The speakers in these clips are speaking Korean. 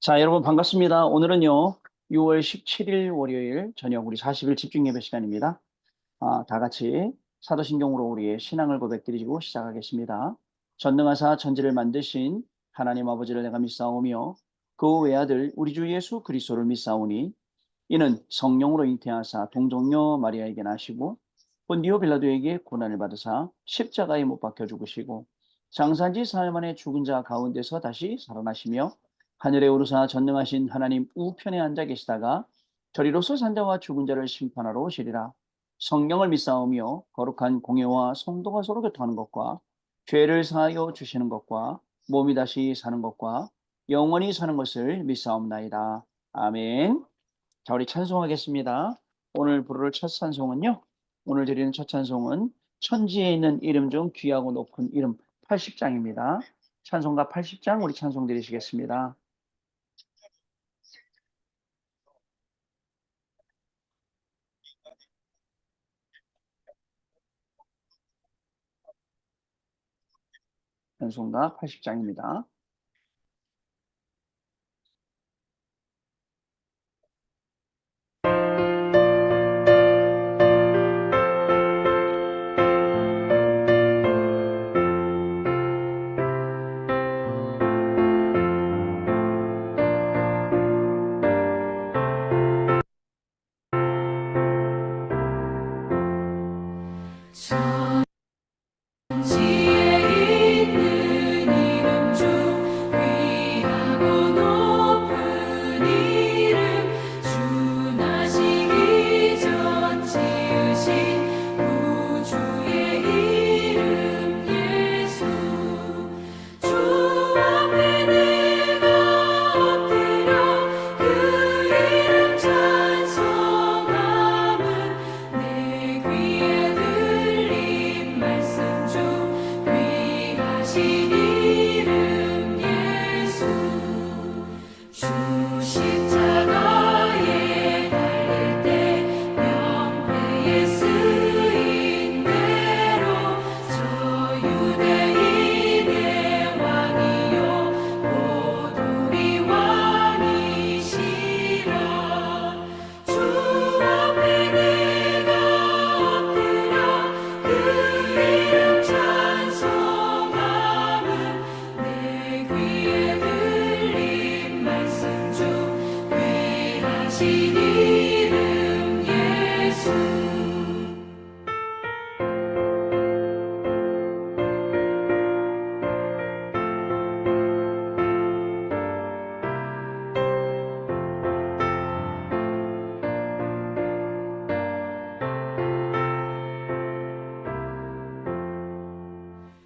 자, 여러분 반갑습니다. 오늘은요, 6월 17일 월요일 저녁 우리 40일 집중 예배 시간입니다. 다 같이 사도신경으로 우리의 신앙을 고백드리고 시작하겠습니다. 전능하사 천지를 만드신 하나님 아버지를 내가 믿사오며 그 외아들 우리 주 예수 그리스도를 믿사오니 이는 성령으로 잉태하사 동정녀 마리아에게 나시고 본디오 빌라도에게 고난을 받으사 십자가에 못 박혀 죽으시고 장사지 사흘 만에 죽은 자 가운데서 다시 살아나시며 하늘에 오르사 전능하신 하나님 우편에 앉아 계시다가 저리로서 산자와 죽은 자를 심판하러 오시리라. 성령을 믿사오며 거룩한 공예와 성도가 서로 교통하는 것과 죄를 사하여 주시는 것과 몸이 다시 사는 것과 영원히 사는 것을 믿사옵나이다. 아멘. 자, 우리 찬송하겠습니다. 오늘 부를 첫 찬송은요. 오늘 드리는 첫 찬송은 천지에 있는 이름 중 귀하고 높은 이름 80장입니다. 찬송가 80장 우리 찬송 드리시겠습니다. 찬송가 80장입니다.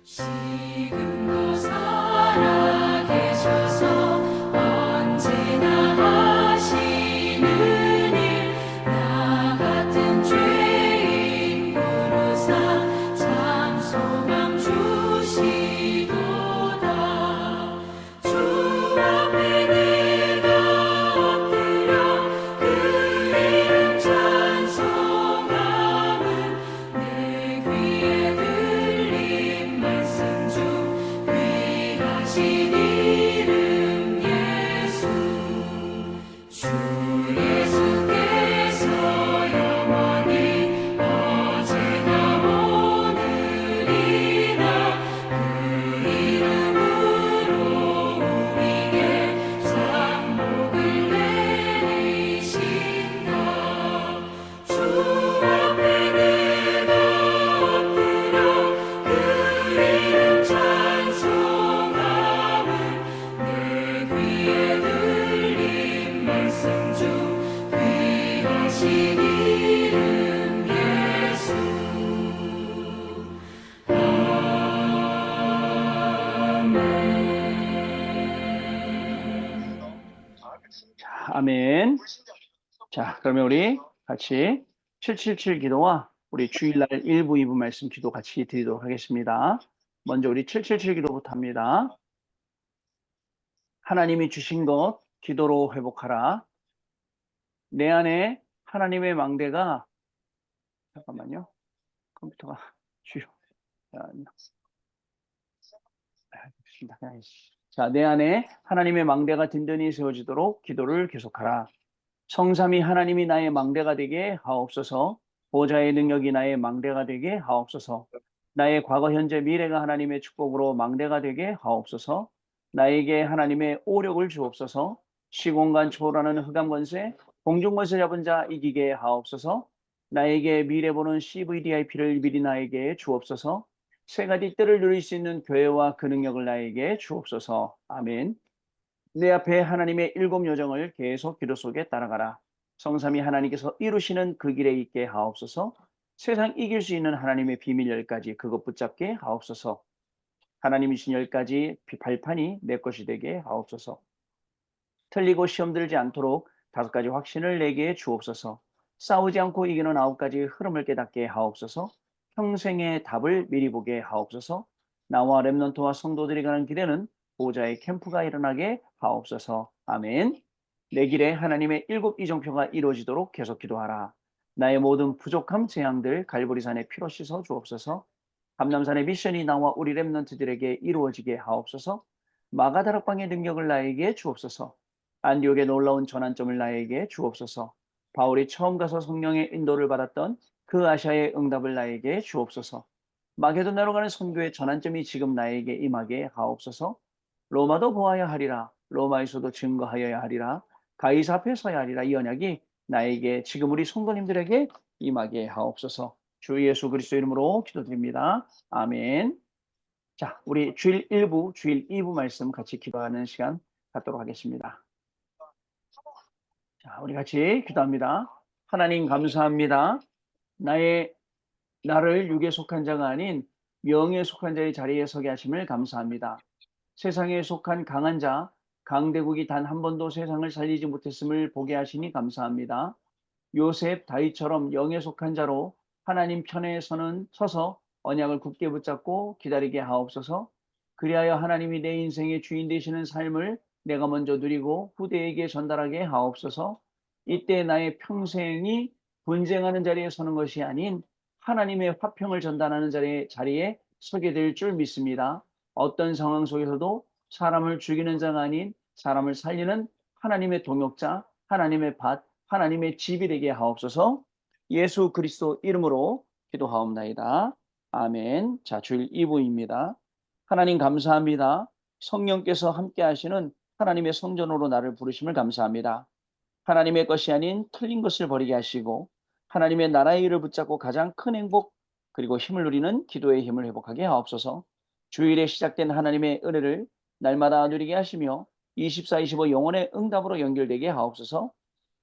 지금도 살아계셔서 언제나 하시는 일, 나 같은 죄인 부르사 참 소망 주시도다. 주 앞에 내가 엎드려 그 이름 찬송함은 내 귀에 들린 말씀 중 귀하신 이름 예수. 주 예수께서 영원히 어제나 오늘이나 그 이름으로 우리에게 상복을 내리신다. 주 앞에 내가 엎드려 그 이름 찬송함은 내 귀에 들린 말씀 중 귀하신 이름 예수. 아멘. 자, 그러면 우리 같이 777 기도와 우리 주일날 1부, 2부 말씀 기도 같이 드리도록 하겠습니다. 먼저 우리 777 기도부터 합니다. 하나님이 주신 것 기도로 회복하라. 내 안에 하나님의 망대가 잠깐만요. 컴퓨터가 주요. 알겠습니다. 자, 내 안에 하나님의 망대가 든든히 세워지도록 기도를 계속하라. 성삼위 하나님이 나의 망대가 되게 하옵소서. 보좌의 능력이 나의 망대가 되게 하옵소서. 나의 과거, 현재, 미래가 하나님의 축복으로 망대가 되게 하옵소서. 나에게 하나님의 오력을 주옵소서. 시공간 초월하는 흑암 권세, 공중 권세 잡은 자 이기게 하옵소서. 나에게 미래 보는 CVDIP를 미리 나에게 주옵소서. 세 가지 뜰을 누릴 수 있는 교회와 그 능력을 나에게 주옵소서. 아멘. 내 앞에 하나님의 일곱 요정을 계속 기도 속에 따라가라. 성삼위 하나님께서 이루시는 그 길에 있게 하옵소서. 세상 이길 수 있는 하나님의 비밀 10가지 그것 붙잡게 하옵소서. 하나님이 주신 10가지 발판이 내 것이 되게 하옵소서. 틀리고 시험 들지 않도록 5가지 확신을 내게 주옵소서. 싸우지 않고 이기는 9가지 흐름을 깨닫게 하옵소서. 평생의 답을 미리 보게 하옵소서. 나와 렘넌트와 성도들이 가는 길에는 보호자의 캠프가 일어나게 하옵소서. 아멘. 내 길에 하나님의 7 이정표가 이루어지도록 계속 기도하라. 나의 모든 부족함, 재앙들 갈보리산에 피로 씻어 주옵소서. 감남산의 미션이 나와 우리 렘넌트들에게 이루어지게 하옵소서. 마가다락방의 능력을 나에게 주옵소서. 안디옥에 놀라운 전환점을 나에게 주옵소서. 바울이 처음 가서 성령의 인도를 받았던 그 아시아의 응답을 나에게 주옵소서. 마게도나로 가는 선교의 전환점이 지금 나에게 임하게 하옵소서. 로마도 보아야 하리라. 로마에서도 증거하여야 하리라. 가이사 앞에 서야 하리라. 이 언약이 나에게 지금 우리 성도님들에게 임하게 하옵소서. 주 예수 그리스도 이름으로 기도드립니다. 아멘. 자, 우리 주일 1부, 주일 2부 말씀 같이 기도하는 시간 갖도록 하겠습니다. 자, 우리 같이 기도합니다. 하나님 감사합니다. 나를 육에 속한 자가 아닌 영에 속한 자의 자리에 서게 하심을 감사합니다. 세상에 속한 강한 자, 강대국이 단 한 번도 세상을 살리지 못했음을 보게 하시니 감사합니다. 요셉, 다윗처럼 영에 속한 자로 하나님 편에 서서 언약을 굳게 붙잡고 기다리게 하옵소서. 그리하여 하나님이 내 인생의 주인 되시는 삶을 내가 먼저 누리고 후대에게 전달하게 하옵소서. 이때 나의 평생이 분쟁하는 자리에 서는 것이 아닌 하나님의 화평을 전달하는 자리에 서게 될 줄 믿습니다. 어떤 상황 속에서도 사람을 죽이는 자가 아닌 사람을 살리는 하나님의 동역자, 하나님의 밭, 하나님의 집이 되게 하옵소서. 예수 그리스도 이름으로 기도하옵나이다. 아멘. 자, 주일 2부입니다. 하나님 감사합니다. 성령께서 함께 하시는 하나님의 성전으로 나를 부르심을 감사합니다. 하나님의 것이 아닌 틀린 것을 버리게 하시고 하나님의 나라의 일을 붙잡고 가장 큰 행복 그리고 힘을 누리는 기도의 힘을 회복하게 하옵소서. 주일에 시작된 하나님의 은혜를 날마다 누리게 하시며 24-25 영혼의 응답으로 연결되게 하옵소서.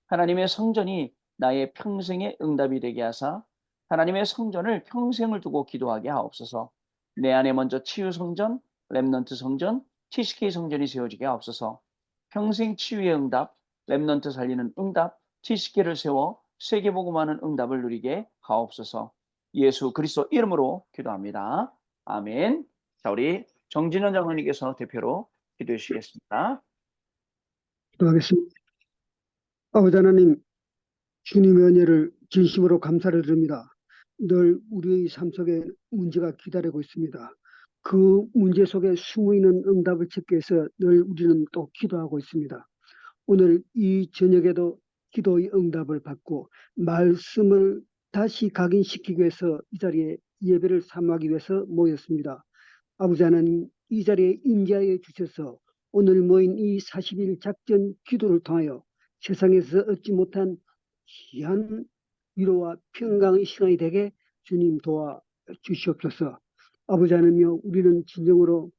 하나님의 성전이 나의 평생의 응답이 되게 하사 하나님의 성전을 평생을 두고 기도하게 하옵소서. 내 안에 먼저 치유 성전, 렘넌트 성전, TCK 성전이 세워지게 하옵소서. 평생 치유의 응답, 렘넌트 살리는 응답, TCK를 세워 세계복음하는 응답을 누리게 하옵소서. 예수 그리스도 이름으로 기도합니다. 아멘. 자, 우리 정진원 장로님께서 대표로 기도해 주시겠습니다. 기도하겠습니다. 아버지 하나님, 주님의 은혜를 진심으로 감사를 드립니다. 늘 우리의 삶 속에 문제가 기다리고 있습니다. 그 문제 속에 숨어있는 응답을 찾기 위해서 늘 우리는 또 기도하고 있습니다. 오늘 이 저녁에도 기도의 응답을 받고 말씀을 다시 각인시키기 위해서 이 자리에 예배를 삼하기 위해서 모였습니다. 아버지 하나님, 이 자리에 임재하여 주셔서 오늘 모인 이 40일 작전 기도를 통하여 세상에서 얻지 못한 귀한 위로와 평강의 시간이 되게 주님 도와 주시옵소서. 아버지 하나님여, 우리는 진정으로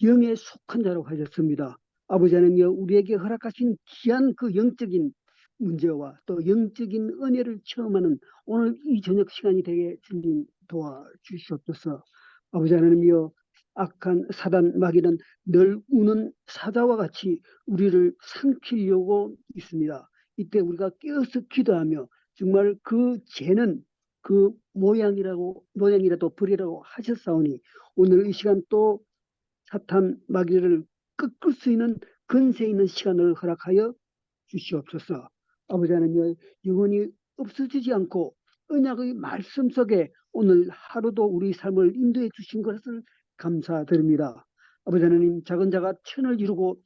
영에 속한 자로 하셨습니다. 아버지 하나님여, 우리에게 허락하신 귀한 그 영적인 문제와 또 영적인 은혜를 체험하는 오늘 이 저녁 시간이 되게 주님 도와 주시옵소서. 아버지 하나님여, 악한 사단 마귀는 늘 우는 사자와 같이 우리를 삼키려고 있습니다. 이때 우리가 깨어서 기도하며 정말 그 죄는 그 모양이라도 버리라고 하셨사오니 오늘 이 시간 또 사탄 마귀를 꺾을 수 있는 근세 있는 시간을 허락하여 주시옵소서. 아버지 하나님, 영원히 없어지지 않고 언약의 말씀 속에 오늘 하루도 우리 삶을 인도해 주신 것을 감사드립니다. 아버지 하나님, 작은 자가 천을 이루고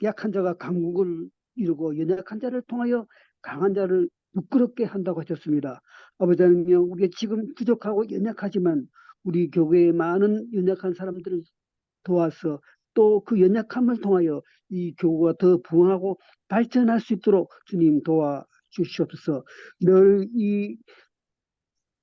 약한 자가 강국을 이루고 연약한 자를 통하여 강한 자를 부끄럽게 한다고 하셨습니다. 아버지 하나님, 우리가 지금 부족하고 연약하지만 우리 교회에 많은 연약한 사람들을 도와서 또 그 연약함을 통하여 이 교구가 더 부흥하고 발전할 수 있도록 주님 도와주시옵소서. 늘 이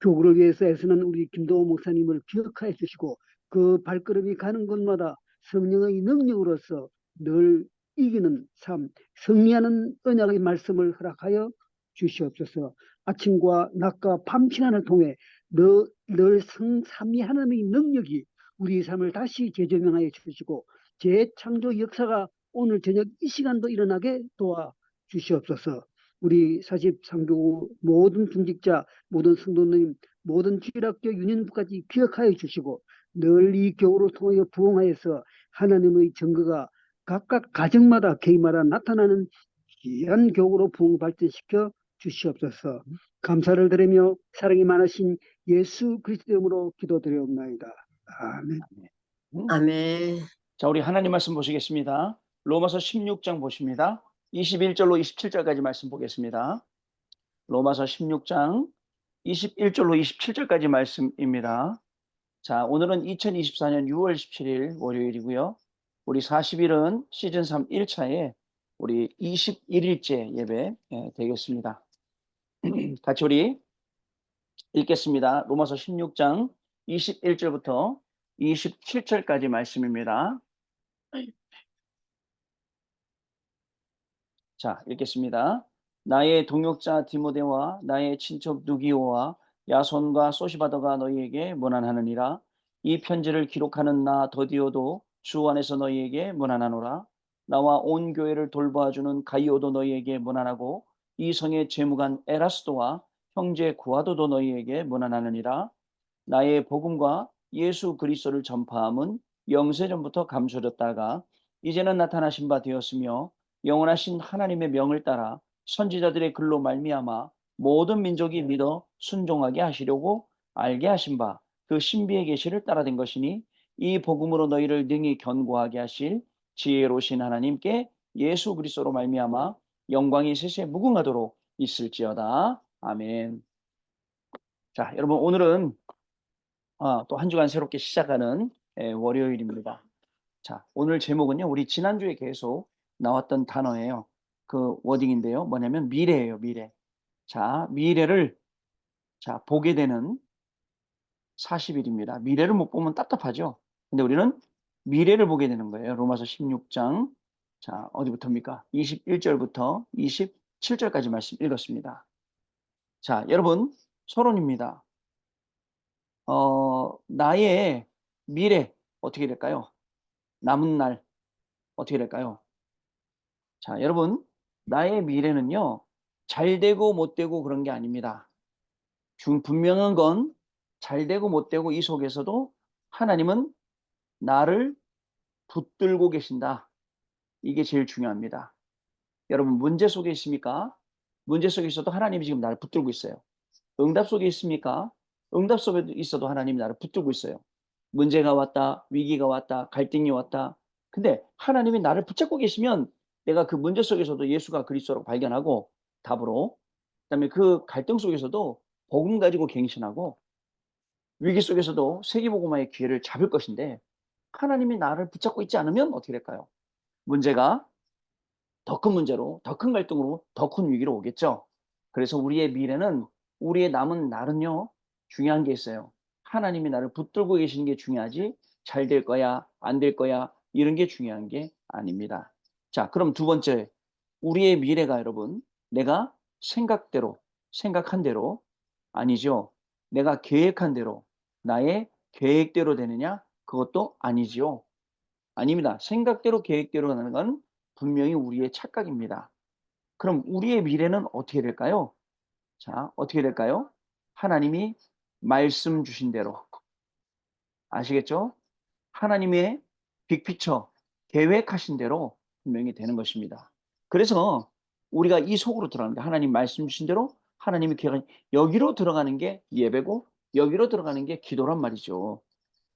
교구를 위해서 애쓰는 우리 김도호 목사님을 기억하여 주시고 그 발걸음이 가는 곳마다 성령의 능력으로서 늘 이기는 삶, 승리하는 언약의 말씀을 허락하여 주시옵소서. 아침과 낮과 밤 시간을 통해 늘 성삼위 하나님의 능력이 우리 삶을 다시 재조명하여 주시고 재창조 역사가 오늘 저녁 이 시간도 일어나게 도와주시옵소서. 우리 43교구 모든 중직자, 모든 성도님, 모든 주일학교 유년부까지 기억하여 주시고 늘 이 교우를 통하여 부흥하여서 하나님의 증거가 각각 가정마다 개인마다 나타나는 귀한 교우로 부흥 발전시켜 주시옵소서. 감사를 드리며 사랑이 많으신 예수 그리스도의 이름으로 기도드리옵나이다. 아멘. 아멘. 자, 우리 하나님 말씀 보시겠습니다. 로마서 16장 보십니다. 21절로 27절까지 말씀 보겠습니다. 로마서 16장 21절로 27절까지 말씀입니다. 자, 오늘은 2024년 6월 17일 월요일이고요. 우리 40일은 시즌 3 1차에 우리 21일째 예배 되겠습니다. 같이 우리 읽겠습니다. 로마서 16장 21절부터 27절까지 말씀입니다. 자, 읽겠습니다. 나의 동역자 디모데와 나의 친척 누기오와 야손과 소시바더가 너희에게 문안하느니라. 이 편지를 기록하는 나 더디오도 주 안에서 너희에게 문안하노라. 나와 온 교회를 돌보아주는 가이오도 너희에게 문안하고 이 성의 재무관 에라스도와 형제 구아도도 너희에게 문안하느니라. 나의 복음과 예수 그리스도를 전파함은 영세전부터 감춰졌다가 이제는 나타나신 바 되었으며 영원하신 하나님의 명을 따라 선지자들의 글로 말미암아 모든 민족이 믿어 순종하게 하시려고 알게 하신 바 그 신비의 계시를 따라된 것이니 이 복음으로 너희를 능히 견고하게 하실 지혜로우신 하나님께 예수 그리스도로 말미암아 영광이 세세 무궁하도록 있을지어다. 아멘. 자, 여러분 오늘은 또 한 주간 새롭게 시작하는 월요일입니다. 자, 오늘 제목은요, 우리 지난주에 계속 나왔던 단어예요. 그 워딩인데요. 뭐냐면 미래예요, 미래. 자, 미래를 보게 되는 40일입니다. 미래를 못 보면 답답하죠. 근데 우리는 미래를 보게 되는 거예요. 로마서 16장. 자, 어디부터입니까? 21절부터 27절까지 말씀 읽었습니다. 자, 여러분, 서론입니다. 나의 미래 어떻게 될까요? 남은 날 어떻게 될까요? 자, 여러분, 나의 미래는요, 잘 되고 못 되고 그런 게 아닙니다. 분명한 건 잘 되고 못 되고 이 속에서도 하나님은 나를 붙들고 계신다. 이게 제일 중요합니다. 여러분, 문제 속에 있습니까? 문제 속에 있어도 하나님이 지금 나를 붙들고 있어요. 응답 속에 있습니까? 응답 속에 있어도 하나님이 나를 붙들고 있어요. 문제가 왔다, 위기가 왔다, 갈등이 왔다. 근데 하나님이 나를 붙잡고 계시면 내가 그 문제 속에서도 예수가 그리스도라고 발견하고 답으로, 그다음에 그 갈등 속에서도 복음 가지고 갱신하고 위기 속에서도 세계복음화의 기회를 잡을 것인데 하나님이 나를 붙잡고 있지 않으면 어떻게 될까요? 문제가 더 큰 문제로, 더 큰 갈등으로, 더 큰 위기로 오겠죠. 그래서 우리의 미래는, 우리의 남은 날은요, 중요한 게 있어요. 하나님이 나를 붙들고 계시는 게 중요하지 잘 될 거야, 안 될 거야 이런 게 중요한 게 아닙니다. 자, 그럼 두 번째, 우리의 미래가 여러분, 내가 생각한 대로 아니죠. 내가 계획한 대로, 나의 계획대로 되느냐? 그것도 아니지요. 아닙니다. 생각대로 계획대로 가는 건 분명히 우리의 착각입니다. 그럼 우리의 미래는 어떻게 될까요? 자, 어떻게 될까요? 하나님이 말씀 주신 대로. 아시겠죠? 하나님의 빅피처, 계획하신 대로 분명히 되는 것입니다. 그래서 우리가 이 속으로 들어가는 게 하나님 말씀 주신 대로 하나님이 계획한 여기로 들어가는 게 예배고 여기로 들어가는 게 기도란 말이죠.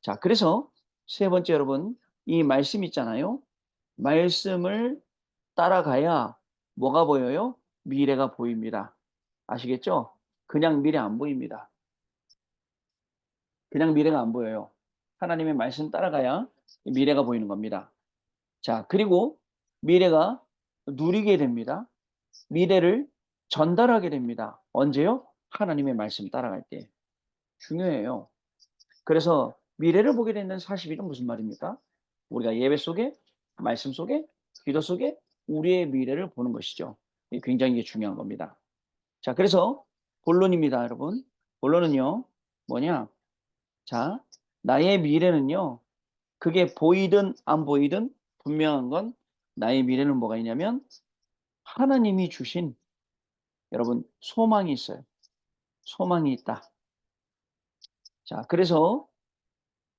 자, 그래서 세 번째 여러분, 이 말씀 있잖아요. 말씀을 따라가야 뭐가 보여요? 미래가 보입니다. 아시겠죠? 그냥 미래 안 보입니다. 그냥 미래가 안 보여요. 하나님의 말씀 따라가야 미래가 보이는 겁니다. 자, 그리고 미래가 누리게 됩니다. 미래를 전달하게 됩니다. 언제요? 하나님의 말씀 따라갈 때. 중요해요. 그래서 미래를 보게 되는 40일은 무슨 말입니까? 우리가 예배 속에, 말씀 속에, 기도 속에 우리의 미래를 보는 것이죠. 이게 굉장히 중요한 겁니다. 자, 그래서 본론입니다, 여러분. 본론은요, 뭐냐? 자, 나의 미래는요, 그게 보이든 안 보이든 분명한 건 나의 미래는 뭐가 있냐면 하나님이 주신 여러분 소망이 있어요. 소망이 있다. 자, 그래서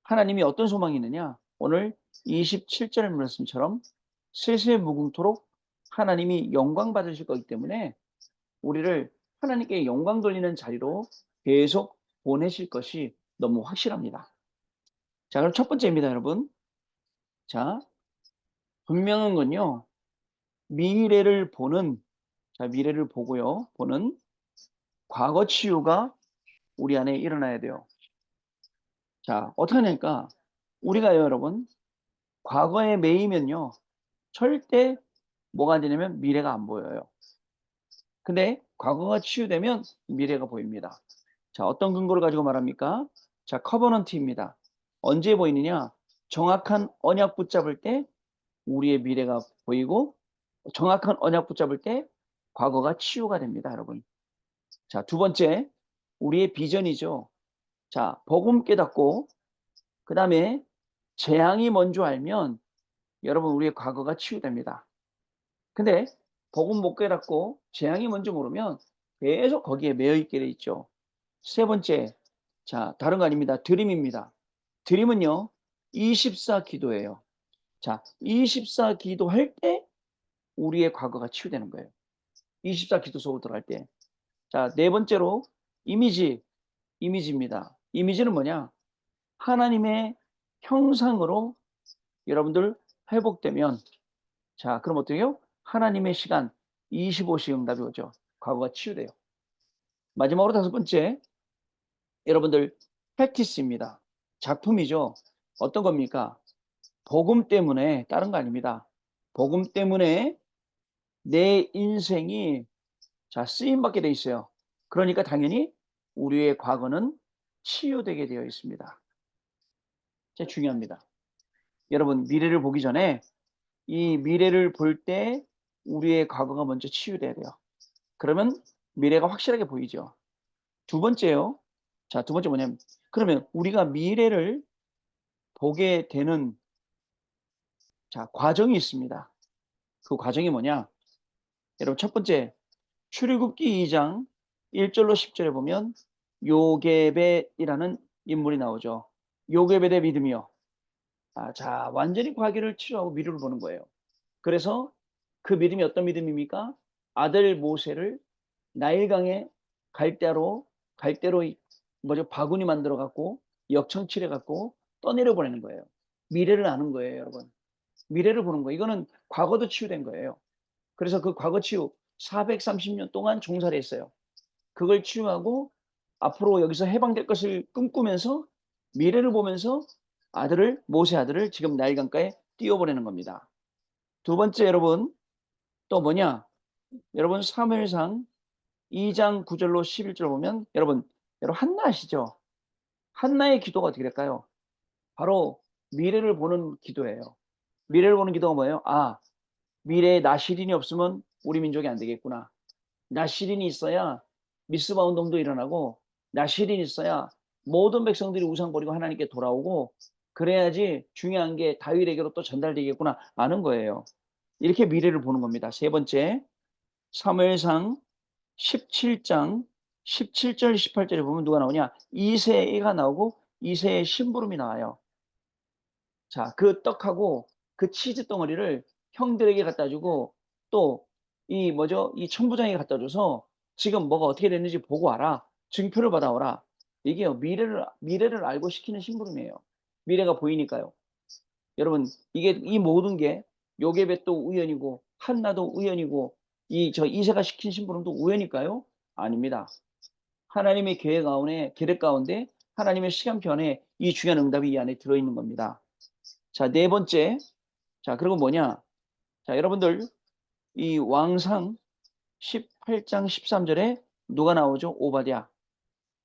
하나님이 어떤 소망이 있느냐? 오늘 27절 말씀처럼 세세무궁토록 하나님이 영광 받으실 거기 때문에 우리를 하나님께 영광 돌리는 자리로 계속 보내실 것이 너무 확실합니다. 자, 그럼 첫 번째입니다, 여러분. 자, 분명한 건요. 미래를 보는, 자, 미래를 보고요. 보는 과거 치유가 우리 안에 일어나야 돼요. 자, 어떻게 하니까 우리가 여러분 과거에 매이면요. 절대 뭐가 안 되냐면 미래가 안 보여요. 근데 과거가 치유되면 미래가 보입니다. 자, 어떤 근거를 가지고 말합니까? 자, 커버넌트입니다. 언제 보이느냐? 정확한 언약 붙잡을 때 우리의 미래가 보이고 정확한 언약 붙잡을 때 과거가 치유가 됩니다, 여러분. 자, 두 번째, 우리의 비전이죠. 자, 복음 깨닫고 그 다음에 재앙이 먼저 알면 여러분 우리의 과거가 치유됩니다. 근데 복음 못 깨닫고 재앙이 먼저 모르면 계속 거기에 매여 있게 돼 있죠. 세 번째, 자, 다른 거 아닙니다. 드림입니다. 드림은요, 24 기도예요. 자, 24 기도할 때 우리의 과거가 치유되는 거예요. 24 기도 속으로 들어갈 때. 자, 네 번째로 이미지입니다. 이미지는 뭐냐? 하나님의 형상으로 여러분들 회복되면, 자, 그럼 어떻게 해요? 하나님의 시간 25시 응답이 오죠. 과거가 치유돼요. 마지막으로 다섯 번째, 여러분들 프랙티스입니다. 작품이죠. 어떤 겁니까? 복음 때문에, 다른 거 아닙니다. 복음 때문에 내 인생이 자, 쓰임받게 돼 있어요. 그러니까 당연히 우리의 과거는 치유되게 되어 있습니다. 진짜 중요합니다. 여러분, 미래를 보기 전에 이 미래를 볼 때 우리의 과거가 먼저 치유돼야 돼요. 그러면 미래가 확실하게 보이죠. 두 번째요. 자, 두 번째 뭐냐면, 그러면 우리가 미래를 보게 되는 자, 과정이 있습니다. 그 과정이 뭐냐? 여러분, 첫 번째, 출애굽기 2장 1절로 10절에 보면 요게벳이라는 인물이 나오죠. 요게벳의 믿음이요. 아, 자, 완전히 과거를 치료하고 미래를 보는 거예요. 그래서 그 믿음이 어떤 믿음입니까? 아들 모세를 나일강에 갈대로 뭐죠? 바구니 만들어 갖고 역청칠해 갖고 떠내려 보내는 거예요. 미래를 아는 거예요, 여러분. 미래를 보는 거예요. 이거는 과거도 치유된 거예요. 그래서 그 과거 치유 430년 동안 종살이 했어요. 그걸 치유하고 앞으로 여기서 해방될 것을 꿈꾸면서 미래를 보면서 모세 아들을 지금 나일강가에 띄워보내는 겁니다. 두 번째, 여러분, 또 뭐냐? 여러분, 사무엘상 2장 9절로 11절 보면 여러분 한나 아시죠? 한나의 기도가 어떻게 될까요? 바로 미래를 보는 기도예요. 미래를 보는 기도가 뭐예요? 아, 미래에 나시린이 없으면 우리 민족이 안 되겠구나. 나시린이 있어야 미스바 운동도 일어나고, 나시린이 있어야 모든 백성들이 우상 버리고 하나님께 돌아오고, 그래야지 중요한 게 다윗에게로 또 전달되겠구나 아는 거예요. 이렇게 미래를 보는 겁니다. 세 번째, 사무엘상 17장 17절 18절에 보면 누가 나오냐? 이새가 나오고 이새의 심부름이 나와요. 자, 그 떡하고 그 치즈 덩어리를 형들에게 갖다 주고 또 이 뭐죠? 이 천부장에게 갖다 줘서 지금 뭐가 어떻게 됐는지 보고 와라. 증표를 받아오라. 이게요, 미래를 알고 시키는 심부름이에요. 미래가 보이니까요. 여러분, 이게 이 모든 게 요게벳도 우연이고 한나도 우연이고 이세가 시킨 심부름도 우연일까요? 아닙니다. 하나님의 계획 가운데 하나님의 시간편에 이 중요한 응답이 이 안에 들어있는 겁니다. 자, 네 번째. 자, 그리고 뭐냐? 자, 여러분들 이 왕상 18장 13절에 누가 나오죠? 오바댜.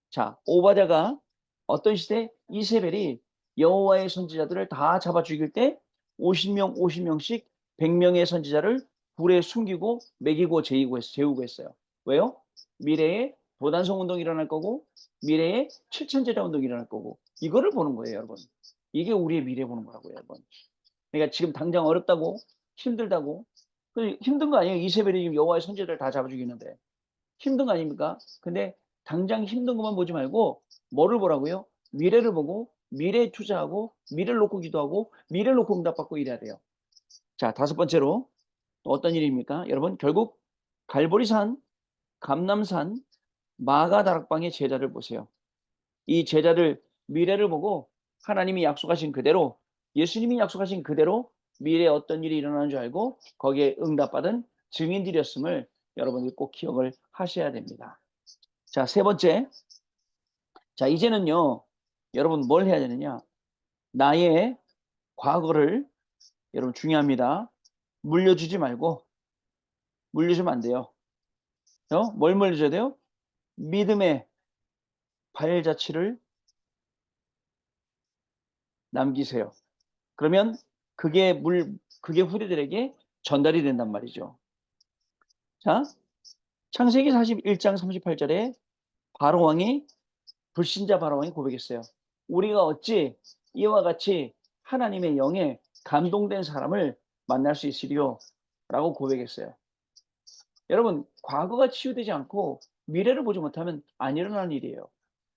자, 오바댜가 어떤 시대? 이세벨이 여호와의 선지자들을 다 잡아 죽일 때 50명 50명씩 100명의 선지자를 불에 숨기고 먹이고 재우고 했어요. 왜요? 미래에 도단성 운동이 일어날 거고 미래에 칠천제자 운동이 일어날 거고 이거를 보는 거예요, 여러분. 이게 우리의 미래 보는 거라고요, 여러분. 그러니까 지금 당장 어렵다고 힘들다고 힘든 거 아니에요. 이세벨이 지금 여호와의 선지자들 다 잡아 죽이는데 힘든 거 아닙니까? 근데 당장 힘든 것만 보지 말고 뭐를 보라고요? 미래를 보고 미래에 투자하고 미래를 놓고 기도하고 미래를 놓고 응답받고 이래야 돼요. 자, 다섯 번째로 또 어떤 일입니까? 여러분, 결국 갈보리산, 감남산, 마가다락방의 제자를 보세요. 이 제자들 미래를 보고 하나님이 약속하신 그대로 예수님이 약속하신 그대로 미래에 어떤 일이 일어나는 줄 알고 거기에 응답받은 증인들이었음을 여러분이 꼭 기억을 하셔야 됩니다. 자, 세 번째. 자, 이제는요, 여러분 뭘 해야 되느냐? 나의 과거를, 여러분 중요합니다. 물려주지 말고, 물려주면 안 돼요. 뭘 물려줘야 돼요? 믿음의 발자취를 남기세요. 그러면 그게 후대들에게 전달이 된단 말이죠. 자, 창세기 41장 38절에 불신자 바로왕이 고백했어요. 우리가 어찌 이와 같이 하나님의 영에 감동된 사람을 만날 수 있으리요? 라고 고백했어요. 여러분, 과거가 치유되지 않고 미래를 보지 못하면 안 일어나는 일이에요.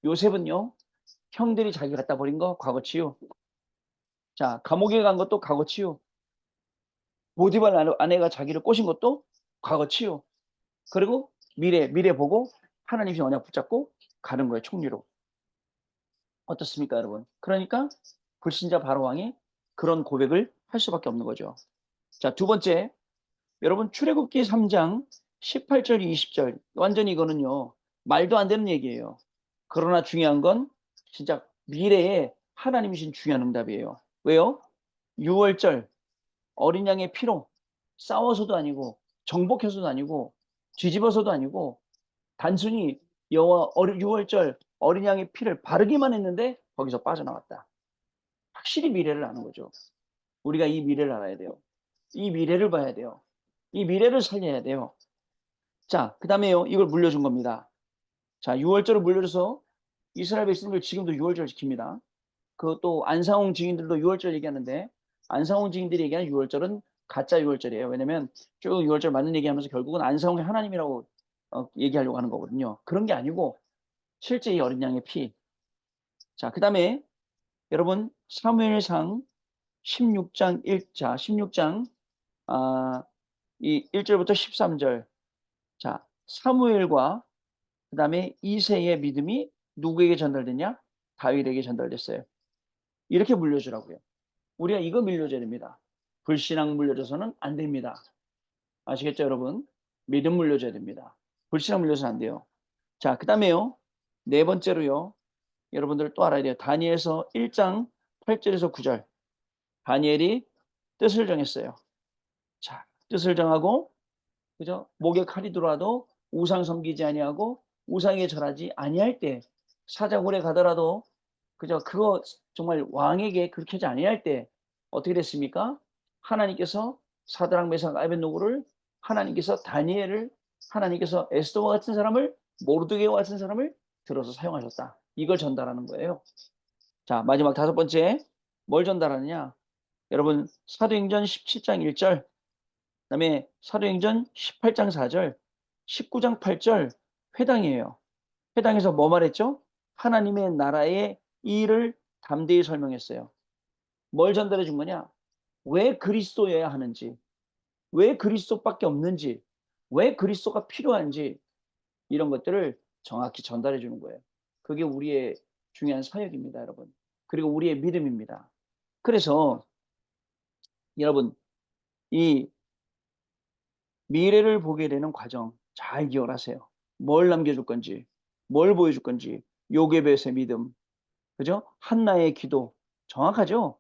요셉은요, 형들이 자기 갖다 버린 거 과거 치유. 자, 감옥에 간 것도 과거 치유. 보디발 아내가 자기를 꼬신 것도 과거 치유. 그리고 미래 보고 하나님이 언약 붙잡고 가는 거예요, 총리로. 어떻습니까, 여러분? 그러니까 불신자 바로왕이 그런 고백을 할 수밖에 없는 거죠. 자, 두 번째, 여러분 출애굽기 3장 18절 20절 완전히 이거는요 말도 안 되는 얘기예요. 그러나 중요한 건 진짜 미래에 하나님이 주신 중요한 응답이에요. 왜요? 6월절 어린 양의 피로 싸워서도 아니고 정복해서도 아니고 뒤집어서도 아니고 단순히 6월절 어린 양의 피를 바르기만 했는데 거기서 빠져나왔다. 확실히 미래를 아는 거죠. 우리가 이 미래를 알아야 돼요. 이 미래를 봐야 돼요. 이 미래를 살려야 돼요. 자, 그 다음에요. 이걸 물려준 겁니다. 자, 6월절을 물려줘서 이스라엘 백성들 지금도 6월절 지킵니다. 그것도 안상홍 증인들도 6월절 얘기하는데 안상홍 증인들이 얘기하는 6월절은 가짜 6월절이에요. 왜냐면 쭉 6월절 맞는 얘기하면서 결국은 안상홍이 하나님이라고 얘기하려고 하는 거거든요. 그런 게 아니고 실제 이 어린 양의 피. 자, 그 다음에 여러분 사무엘상 16장 1자 16장 이 1절부터 13절. 자, 사무엘과 그 다음에 이새의 믿음이 누구에게 전달됐냐? 다윗에게 전달됐어요. 이렇게 물려주라고요. 우리가 이거 물려줘야 됩니다. 불신앙 물려줘서는 안 됩니다. 아시겠죠, 여러분? 믿음 물려줘야 됩니다. 불신앙 물려서는 안 돼요. 자, 그 다음에요. 네 번째로요. 여러분들 또 알아야 돼요. 다니엘서 1장 8절에서 9절. 다니엘이 뜻을 정했어요. 자, 뜻을 정하고 그죠? 목에 칼이 들어와도 우상 섬기지 아니하고 우상에 절하지 아니할 때 사자굴에 가더라도 그죠? 그거 정말 왕에게 그렇게 하지 아니할 때 어떻게 됐습니까? 하나님께서 사드락 메삭 아벳노고를 하나님께서 다니엘을 하나님께서 에스더와 같은 사람을 모르드게와 같은 사람을 들어서 사용하셨다. 이걸 전달하는 거예요. 자, 마지막 다섯 번째 뭘 전달하느냐? 여러분 사도행전 17장 1절 그다음에 사도행전 18장 4절, 19장 8절 회당이에요. 회당에서 뭐 말했죠? 하나님의 나라의 일을 담대히 설명했어요. 뭘 전달해 준 거냐? 왜 그리스도여야 하는지, 왜 그리스도밖에 없는지, 왜 그리스도가 필요한지 이런 것들을 정확히 전달해 주는 거예요. 그게 우리의 중요한 사역입니다, 여러분. 그리고 우리의 믿음입니다. 그래서 여러분, 이 미래를 보게 되는 과정 잘 기억하세요. 뭘 남겨줄 건지, 뭘 보여줄 건지, 요괴벳의 믿음, 그죠? 한나의 기도, 정확하죠?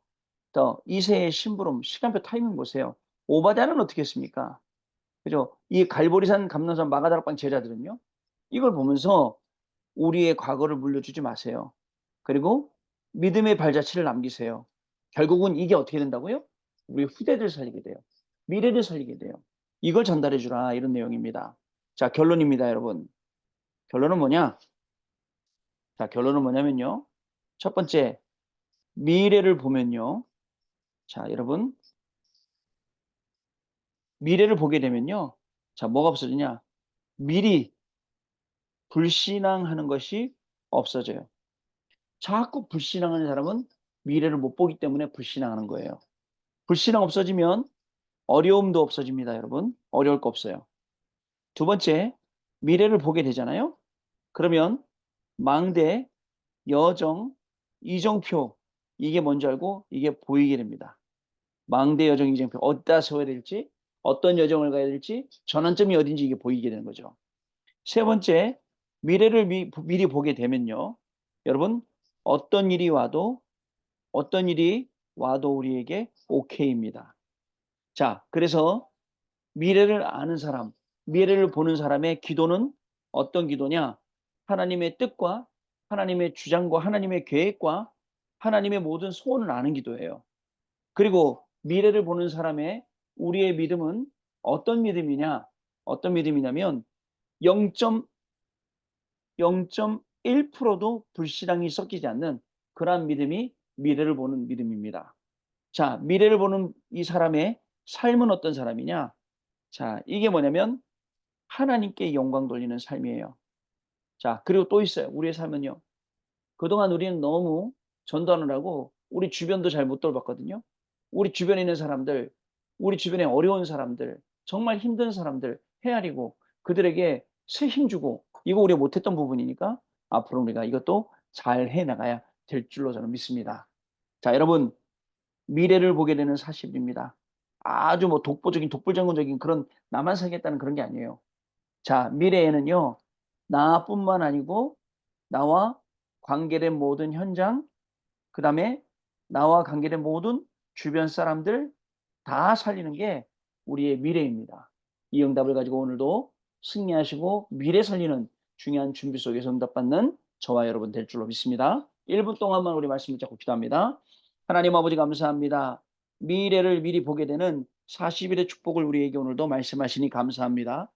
또 이새의 심부름, 시간표 타이밍 보세요. 오바댜는 어떻게 했습니까? 그죠? 이 갈보리산 감람산 마가다락방 제자들은요, 이걸 보면서 우리의 과거를 물려주지 마세요. 그리고 믿음의 발자취를 남기세요. 결국은 이게 어떻게 된다고요? 우리 후대들 살리게 돼요. 미래를 살리게 돼요. 이걸 전달해 주라, 이런 내용입니다. 자, 결론입니다, 여러분. 결론은 뭐냐? 자, 결론은 뭐냐면요. 첫 번째, 미래를 보면요. 자, 여러분, 미래를 보게 되면요. 자, 뭐가 없어지냐? 미리 불신앙하는 것이 없어져요. 자꾸 불신앙하는 사람은 미래를 못 보기 때문에 불신앙하는 거예요. 불신앙 없어지면 어려움도 없어집니다, 여러분. 어려울 거 없어요. 두 번째, 미래를 보게 되잖아요. 그러면 망대, 여정, 이정표, 이게 뭔지 알고 이게 보이게 됩니다. 망대, 여정, 이정표, 어디다 세워야 될지, 어떤 여정을 가야 될지, 전환점이 어딘지 이게 보이게 되는 거죠. 세 번째, 미래를 미리 보게 되면요. 여러분, 어떤 일이 와도 우리에게 오케이입니다. 자, 그래서 미래를 아는 사람, 미래를 보는 사람의 기도는 어떤 기도냐? 하나님의 뜻과 하나님의 주장과 하나님의 계획과 하나님의 모든 소원을 아는 기도예요. 그리고 미래를 보는 사람의 우리의 믿음은 어떤 믿음이냐? 어떤 믿음이냐면 0.1%도 불신앙이 섞이지 않는 그러한 믿음이 미래를 보는 믿음입니다. 자, 미래를 보는 이 사람의 삶은 어떤 사람이냐? 자, 이게 뭐냐면 하나님께 영광 돌리는 삶이에요. 자, 그리고 또 있어요. 우리의 삶은요. 그동안 우리는 너무 전도하느라고 우리 주변도 잘 못 돌봤거든요. 우리 주변에 있는 사람들, 우리 주변에 어려운 사람들, 정말 힘든 사람들 헤아리고 그들에게 새 힘 주고, 이거 우리가 못했던 부분이니까 앞으로 우리가 이것도 잘 해나가야 될 줄로 저는 믿습니다. 자, 여러분, 미래를 보게 되는 사실입니다. 아주 뭐 독불장군적인 그런 나만 살겠다는 그런 게 아니에요. 자, 미래에는요, 나뿐만 아니고 나와 관계된 모든 현장, 그 다음에 나와 관계된 모든 주변 사람들 다 살리는 게 우리의 미래입니다. 이 응답을 가지고 오늘도 승리하시고 미래 살리는 중요한 준비 속에서 응답받는 저와 여러분 될 줄로 믿습니다. 1분 동안만 우리 말씀 붙잡고 기도합니다. 하나님 아버지 감사합니다. 미래를 미리 보게 되는 40일의 축복을 우리에게 오늘도 말씀하시니 감사합니다.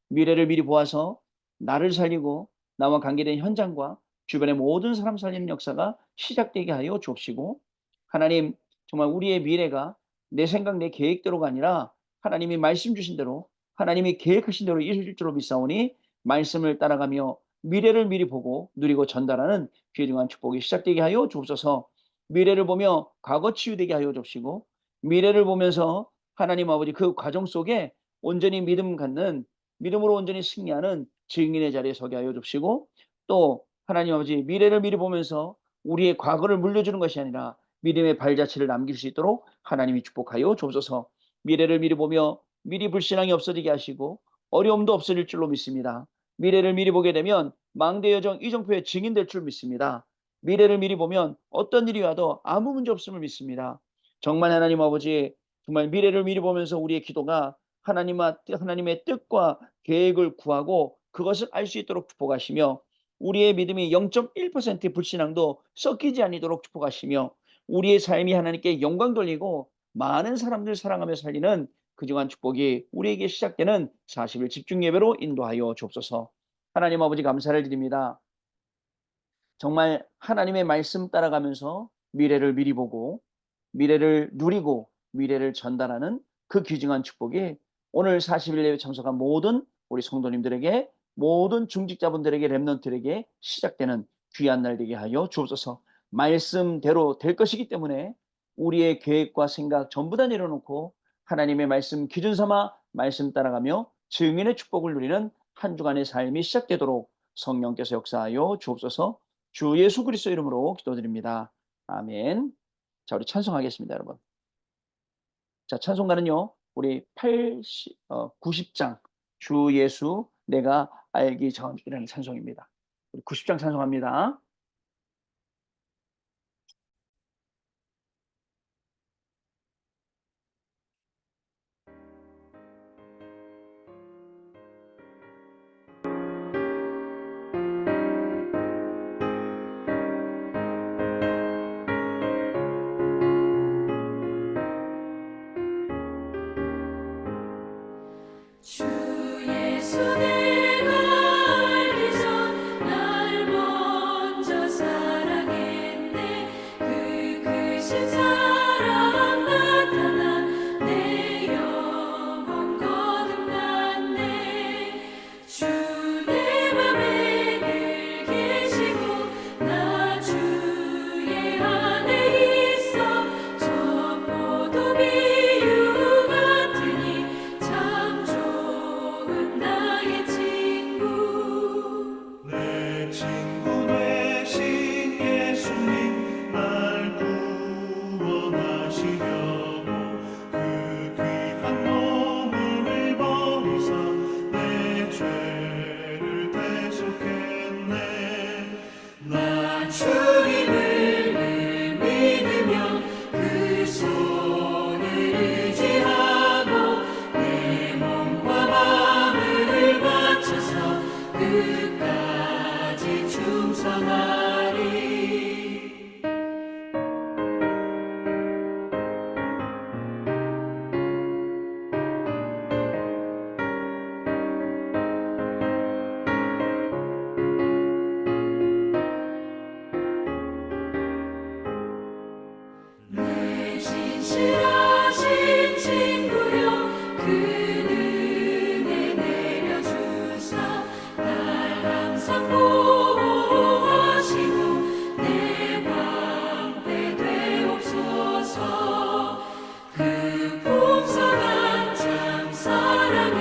미래를 미리 보아서 나를 살리고 나와 관계된 현장과 주변의 모든 사람 살리는 역사가 시작되게 하여 주옵시고, 하나님, 정말 우리의 미래가 내 생각 내 계획대로가 아니라 하나님이 말씀 주신 대로 하나님이 계획하신 대로 이루어질 줄로 믿사오니 말씀을 따라가며 미래를 미리 보고 누리고 전달하는 귀중한 축복이 시작되게 하여 주옵소서. 미래를 보며 과거 치유되게 하여 주옵시고, 미래를 보면서 하나님 아버지 그 과정 속에 온전히 믿음으로 온전히 승리하는 증인의 자리에 서게 하여 주시고, 또 하나님 아버지 미래를 미리 보면서 우리의 과거를 물려주는 것이 아니라 믿음의 발자취를 남길 수 있도록 하나님이 축복하여 주옵소서. 미래를 미리 보며 미리 불신앙이 없어지게 하시고 어려움도 없어질 줄로 믿습니다. 미래를 미리 보게 되면 망대 여정 이정표의 증인될 줄 믿습니다. 미래를 미리 보면 어떤 일이 와도 아무 문제 없음을 믿습니다. 정말 하나님 아버지, 정말 미래를 미리 보면서 우리의 기도가 하나님의 뜻과 계획을 구하고 그것을 알 수 있도록 축복하시며, 우리의 믿음이 0.1%의 불신앙도 섞이지 않도록 축복하시며, 우리의 삶이 하나님께 영광 돌리고 많은 사람들 사랑하며 살리는 그중한 축복이 우리에게 시작되는 40일 집중 예배로 인도하여 주옵소서. 하나님 아버지 감사를 드립니다. 정말 하나님의 말씀 따라가면서 미래를 미리 보고 미래를 누리고 미래를 전달하는 그 귀중한 축복이 오늘 40일 예배 참석한 모든 우리 성도님들에게, 모든 중직자분들에게, 렘넌트들에게 시작되는 귀한 날 되게 하여 주옵소서. 말씀대로 될 것이기 때문에 우리의 계획과 생각 전부 다 내려놓고 하나님의 말씀 기준 삼아 말씀 따라가며 증인의 축복을 누리는 한 주간의 삶이 시작되도록 성령께서 역사하여 주옵소서. 주 예수 그리스도 이름으로 기도드립니다. 아멘. 자, 우리 찬송하겠습니다, 여러분. 자, 찬송가는요, 우리 90장 주 예수 내가 알기 전이라는 찬송입니다. 우리 90장 찬송합니다. 주 예수 내가 알기 전 날 먼저 사랑했네. 그 크신 사랑 나타나 내 영혼 거듭났네. 주 내 맘에 늘 계시고 나 주의 안에 있어. 저 포도 비유 같으니 참 좋은 나의 친구. 내 친구 되신 예수님 날 구원하시려고 그 귀한 몸을 버리사 내 죄를 대속했네. 나 주님을 늘 믿으며 그 손을 의지하고 내 몸과 마음을 바쳐서 끝까지 충성하리. 내 진실하신 친구여 그 은혜 내려주사 날 항상 보호하시고 내 방패 되옵소서. 그 풍성한 참 사랑을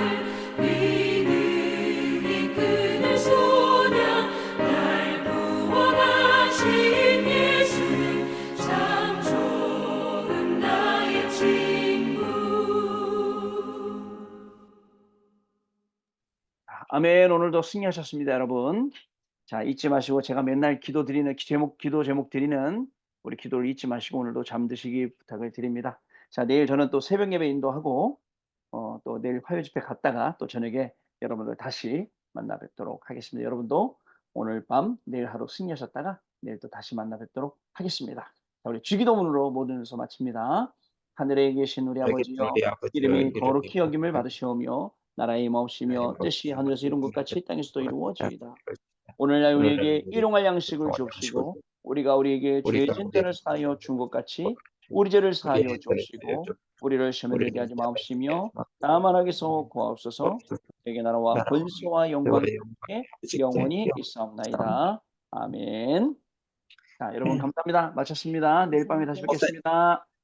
믿음이 끊을 소냐. 날 구원하신 예수는 참 좋은 나의 친구. 아멘. 오늘도 승리하셨습니다, 여러분. 자, 잊지 마시고 제가 맨날 기도 제목 드리는 우리 기도를 잊지 마시고 오늘도 잠드시기 부탁을 드립니다. 자, 내일 저는 또 새벽 예배 인도하고 또 내일 화요 집회 갔다가 또 저녁에 여러분들 다시 만나 뵙도록 하겠습니다. 여러분도 오늘 밤 내일 하루 승리하셨다가 내일 또 다시 만나 뵙도록 하겠습니다. 자, 우리 주기도문으로 모든 순서 마칩니다. 하늘에 계신 우리 아버지여, 이름이 거룩히 여김을 받으시오며 나라의 임하옵시며 뜻이 하늘에서 이룬 것 같이 땅에서도 이루어지이다. 오늘날 우리에게 일용할 양식을 주옵시고 우리가 우리에게 죄 진 자를 사하여 준 것 같이 우리 죄를 사하여 주옵시고 우리를 시험에 들게 하지 마옵시며 다만 악에서 구하옵소서. 내게 나라와 권세와 영광이 영원히 있사옵나이다. 아멘. 자, 여러분 감사합니다. 마쳤습니다. 내일 밤에 다시 뵙겠습니다.